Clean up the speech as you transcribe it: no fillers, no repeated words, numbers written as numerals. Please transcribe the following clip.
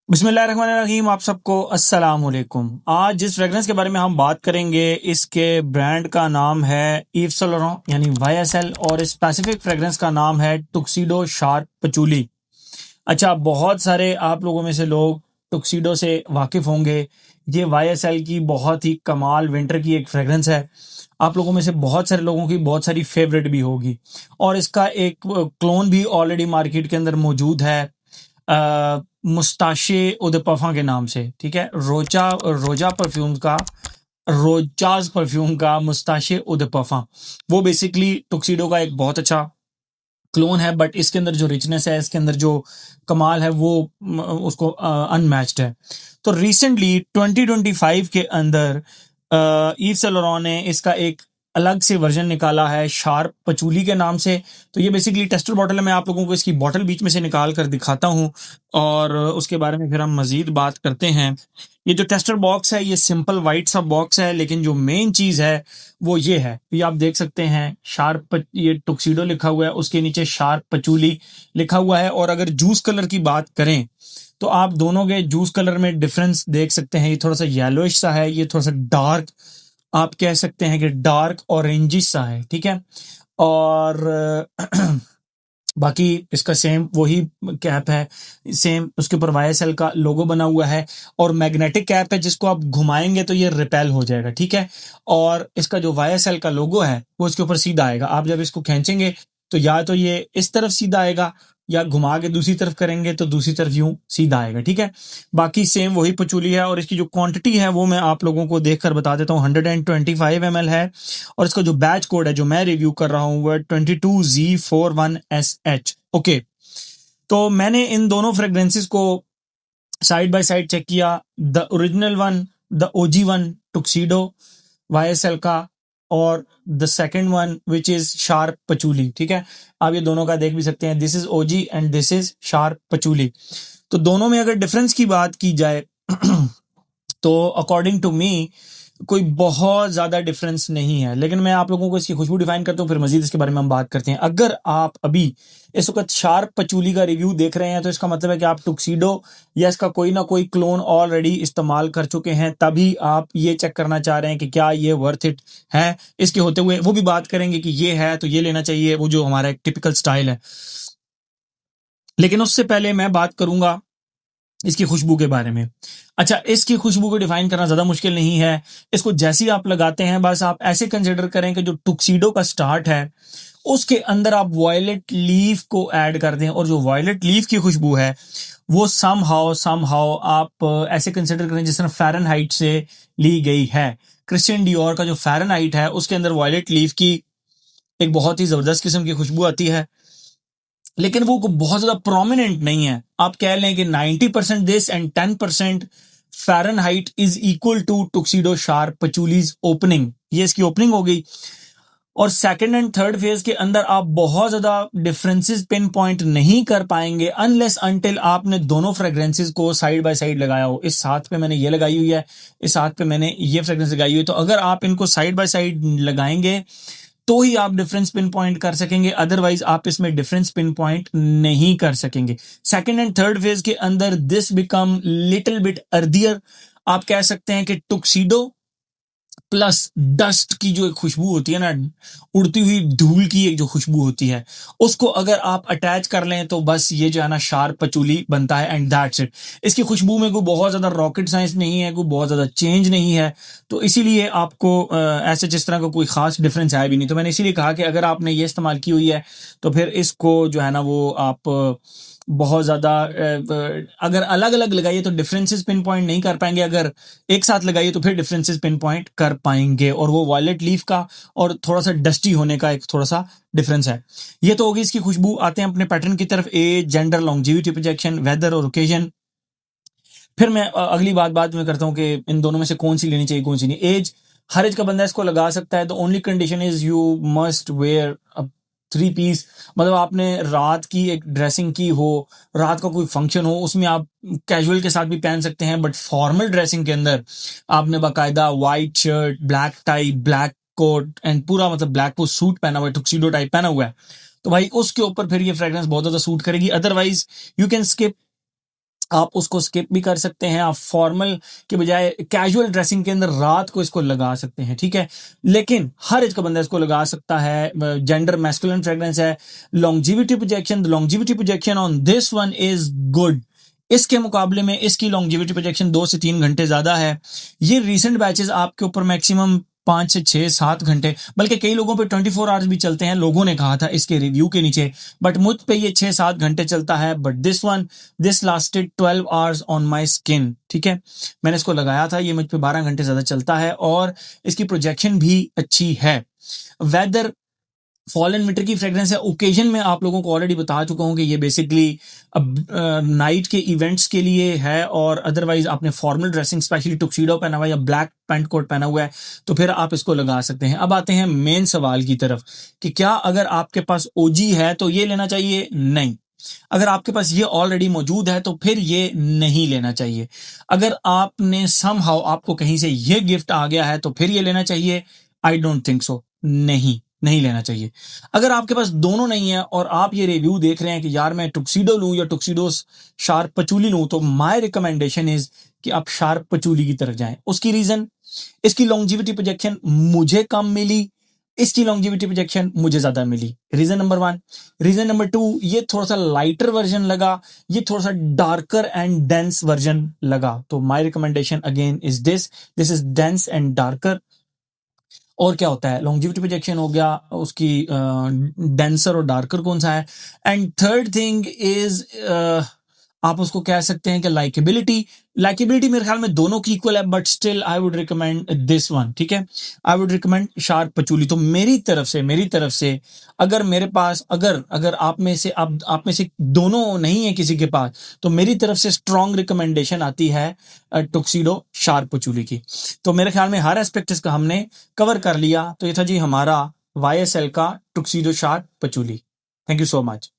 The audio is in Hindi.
बिस्मिल्लाहिर्रहमानिर्रहीम। आप सबको अस्सलाम वालेकुम। आज जिस फ्रेगरेंस के बारे में हम बात करेंगे इसके ब्रांड का नाम है ईव सेंट लॉरेंट यानी YSL और इस स्पेसिफिक फ्रेगरेंस का नाम है टुक्सीडो शार्प पचूली। अच्छा, बहुत सारे आप लोगों में से लोग टुक्सीडो से वाकिफ़ होंगे। ये YSL की बहुत ही कमाल विंटर की एक फ्रेगरेंस है। आप लोगों में से बहुत सारे लोगों की बहुत सारी फेवरेट भी होगी और इसका एक क्लोन भी ऑलरेडी मार्केट के अंदर मौजूद है मुस्ताशे उदपफा के नाम से। ठीक है, रोजाज परफ्यूम का मुस्ताशे उदपफा वो बेसिकली टुक्सीडो का एक बहुत अच्छा क्लोन है, बट इसके अंदर जो रिचनेस है, इसके अंदर जो कमाल है वो उसको अनमैच्ड है। तो रिसेंटली 2025 के अंदर ईव सेंट लॉरेंट ने इसका एक अलग से वर्जन निकाला है शार्प पचूली के नाम से। तो ये बेसिकली टेस्टर बॉटल है। मैं आप लोगों को इसकी बॉटल बीच में से निकाल कर दिखाता हूँ और उसके बारे में फिर हम मजीद बात करते हैं। ये जो टेस्टर बॉक्स है ये सिंपल वाइट सा बॉक्स है, लेकिन जो मेन चीज़ है वो ये है। ये आप देख सकते हैं ये टुक्सीडो लिखा हुआ है, उसके नीचे शार्प पचूली लिखा हुआ है। और अगर जूस कलर की बात करें तो आप दोनों के जूस कलर में डिफरेंस देख सकते हैं। ये थोड़ा सा येलोइश सा है, ये थोड़ा सा डार्क, आप कह सकते हैं कि डार्क ऑरेंजिश सा है। ठीक है, और बाकी इसका सेम वही कैप है, सेम उसके ऊपर YSL का लोगो बना हुआ है और मैग्नेटिक कैप है जिसको आप घुमाएंगे तो ये रिपेल हो जाएगा। ठीक है, और इसका जो YSL का लोगो है वो इसके ऊपर सीधा आएगा। आप जब इसको खींचेंगे तो या तो ये इस तरफ सीधा आएगा या घुमा के दूसरी तरफ करेंगे तो दूसरी तरफ यूं सीधा आएगा। ठीक है, बाकी सेम वही पचूली है और इसकी जो क्वांटिटी है वो मैं आप लोगों को देखकर बता देता हूँ। 125 ml है और इसका जो बैच कोड है जो मैं रिव्यू कर रहा हूँ वो 22Z41SH। ओके, तो मैंने इन दोनों फ्रेग्रेंसेस को साइड बाय साइड चेक किया। The original one, the OG one tuxedo YSL का, और the second one which is sharp patchouli. ठीक है, आप ये दोनों का देख भी सकते हैं। This is OG and this is sharp पचूली। तो दोनों में अगर डिफरेंस की बात की जाए तो अकॉर्डिंग टू मी कोई बहुत ज़्यादा डिफरेंस नहीं है, लेकिन मैं आप लोगों को इसकी खुशबू डिफाइन करता हूँ, फिर मजीद इसके बारे में हम बात करते हैं। अगर आप अभी इस वक्त शार्प पचूली का रिव्यू देख रहे हैं तो इसका मतलब है कि आप टुक्सीडो या इसका कोई ना कोई क्लोन ऑलरेडी इस्तेमाल कर चुके हैं, तभी आप ये चेक करना चाह रहे हैं कि क्या ये वर्थ इट है। इसके होते हुए वो भी बात करेंगे कि ये है तो ये लेना चाहिए, वो जो हमारा एक टिपिकल स्टाइल है। लेकिन उससे पहले मैं बात करूंगा इसकी खुशबू के बारे में। अच्छा, इसकी खुशबू को डिफाइन करना ज़्यादा मुश्किल नहीं है। इसको जैसे ही आप लगाते हैं बस आप ऐसे कंसिडर करें कि जो टुक्सीडो का स्टार्ट है उसके अंदर आप वॉयलेट लीफ को ऐड कर दें, और जो वॉयलेट लीफ की खुशबू है वो समहाउ आप ऐसे कंसिडर करें जिस तरह फ़ारेनहाइट से ली गई है। क्रिश्चियन डियोर का जो फ़ारेनहाइट है उसके अंदर वॉयलेट लीफ की एक बहुत ही ज़बरदस्त किस्म की खुशबू आती है, लेकिन वो बहुत ज्यादा प्रोमिनेंट नहीं है। आप कह लें कि 90% this and 10% Fahrenheit is equal to tuxedo sharp patchouli's opening. ये इसकी ओपनिंग हो गई। और सेकंड एंड थर्ड फेज के अंदर आप बहुत ज्यादा डिफरेंसेस पिन पॉइंट नहीं कर पाएंगे अनलेस अनटिल आपने दोनों फ्रेग्रेंसेस को साइड बाय साइड लगाया हो। इस हाथ पे मैंने ये लगाई हुई है, इस हाथ पे मैंने ये फ्रेग्रेंस लगाई हुई है। तो अगर आप इनको साइड बाय साइड लगाएंगे तो ही आप डिफरेंस पिन पॉइंट कर सकेंगे, अदरवाइज आप इसमें डिफरेंस पिन पॉइंट नहीं कर सकेंगे। सेकंड एंड थर्ड फेज के अंदर दिस बिकम लिटिल बिट अर्दियर। आप कह सकते हैं कि टुक्सीडो प्लस डस्ट की जो एक खुशबू होती है ना, उड़ती हुई धूल की एक जो खुशबू होती है, उसको अगर आप अटैच कर लें तो बस ये जो है ना शार्प पचूली बनता है एंड दैट्स इट। इसकी खुशबू में कोई बहुत ज़्यादा रॉकेट साइंस नहीं है, कोई बहुत ज़्यादा चेंज नहीं है, तो इसीलिए आपको ऐसे जिस तरह का कोई ख़ास डिफरेंस आया भी नहीं। तो मैंने इसीलिए कहा कि अगर आपने ये इस्तेमाल की हुई है तो फिर इसको जो है ना वो आप बहुत ज़्यादा अगर अलग अलग लगाइए तो डिफरेंसेस पिन पॉइंट नहीं कर पाएंगे, अगर एक साथ लगाइए तो फिर डिफरेंसेस पिन पॉइंट कर पाएंगे। और वो वॉयलेट लीफ का और थोड़ा सा डस्टी होने का एक थोड़ा सा डिफरेंस है। ये तो होगी इसकी खुशबू। आते हैं अपने पैटर्न की तरफ। Age, gender, longevity, projection, weather और ओकेजन। फिर मैं अगली बात में करता हूँ कि इन दोनों में से कौन सी लेनी चाहिए कौन सी नहीं। एज, हर एज का बंदा इसको लगा सकता है। The only condition is you must wear a 3 piece. मतलब आपने रात की एक ड्रेसिंग की हो, रात का कोई फंक्शन हो, उसमें आप कैजुअल के साथ भी पहन सकते हैं, बट फॉर्मल ड्रेसिंग के अंदर आपने बाकायदा white shirt, black tie, black coat and पूरा मतलब ब्लैक वो सूट पहना हुआ है, टुक्सीडो टाइप पहना हुआ है, तो भाई उसके ऊपर फिर ये फ्रेग्रेंस बहुत ज़्यादा सूट करेगी। अदरवाइज यू कैन स्किप आप उसको स्किप भी कर सकते हैं, आप फॉर्मल के बजाय कैजुअल ड्रेसिंग के अंदर रात को इसको लगा सकते हैं, ठीक है। लेकिन हर एज का बंदा इसको लगा सकता है, जेंडर मैस्कुलिन फ्रेग्रेंस है। Longevity projection, the longevity projection on this one is good. इसके मुकाबले में इसकी लॉन्जिविटी प्रोजेक्शन 2 से 3 घंटे ज्यादा है। ये रीसेंट बैचेस आपके ऊपर मैक्सिमम 5 से 6 7 घंटे, बल्कि कई लोगों पे 24 आवर्स भी चलते हैं, लोगों ने कहा था इसके रिव्यू के नीचे, बट मुझ पे ये 6-7 घंटे चलता है। But this lasted 12 hours on my skin, ठीक है। मैंने इसको लगाया था, ये मुझ पे 12 घंटे ज्यादा चलता है और इसकी प्रोजेक्शन भी अच्छी है। वेदर फॉल एंड विंटर की फ्रेग्रेंस है। ओकेजन में आप लोगों को ऑलरेडी बता चुका हूं कि ये बेसिकली अब नाइट के इवेंट्स के लिए है, और अदरवाइज आपने फॉर्मल ड्रेसिंग स्पेशली टुक्सीडो पहना हुआ है या ब्लैक पैंट कोट पहना हुआ है तो फिर आप इसको लगा सकते हैं। अब आते हैं मेन सवाल की तरफ कि क्या अगर आपके पास ओजी है तो ये लेना चाहिए? नहीं। अगर आपके पास ये ऑलरेडी मौजूद है तो फिर ये नहीं लेना चाहिए। अगर आपने समहाउ आपको कहीं से ये गिफ्ट आ गया है तो फिर ये लेना चाहिए? आई डोंट थिंक सो, नहीं लेना चाहिए। अगर आपके पास दोनों नहीं है और आप ये रिव्यू देख रहे हैं कि यार मैं टुक्सीडो लूं या टुक्सीडो शार्प पचूली लूं, तो माय रिकमेंडेशन इज कि आप शार्प पचूली की तरफ जाएं। उसकी रीजन, इसकी लॉन्जिविटी प्रोजेक्शन मुझे कम मिली, इसकी लॉन्जिविटी प्रोजेक्शन मुझे ज्यादा मिली। Reason number 1। रीजन नंबर 2, ये थोड़ा सा लाइटर वर्जन लगा, ये थोड़ा सा डार्कर एंड डेंस वर्जन लगा। तो my recommendation again is this is dense and darker. और क्या होता है, लॉन्जिविटी प्रोजेक्शन हो गया, उसकी डेंसर और डार्कर कौन सा है। एंड थर्ड थिंग इज आप उसको कह सकते हैं कि लाइकेबिलिटी मेरे ख्याल में दोनों की इक्वल है, but still I would recommend this one, ठीक है। I would recommend sharp पचूली। तो मेरी तरफ से अगर मेरे पास अगर आप में से दोनों नहीं है किसी के पास, तो मेरी तरफ से स्ट्रॉन्ग रिकमेंडेशन आती है टुक्सीडो शार्प पचूली की। तो मेरे ख्याल में हर एस्पेक्ट इसका हमने कवर कर लिया। तो ये था जी हमारा YSL का tuxedo sharp patchouli. Thank you so much.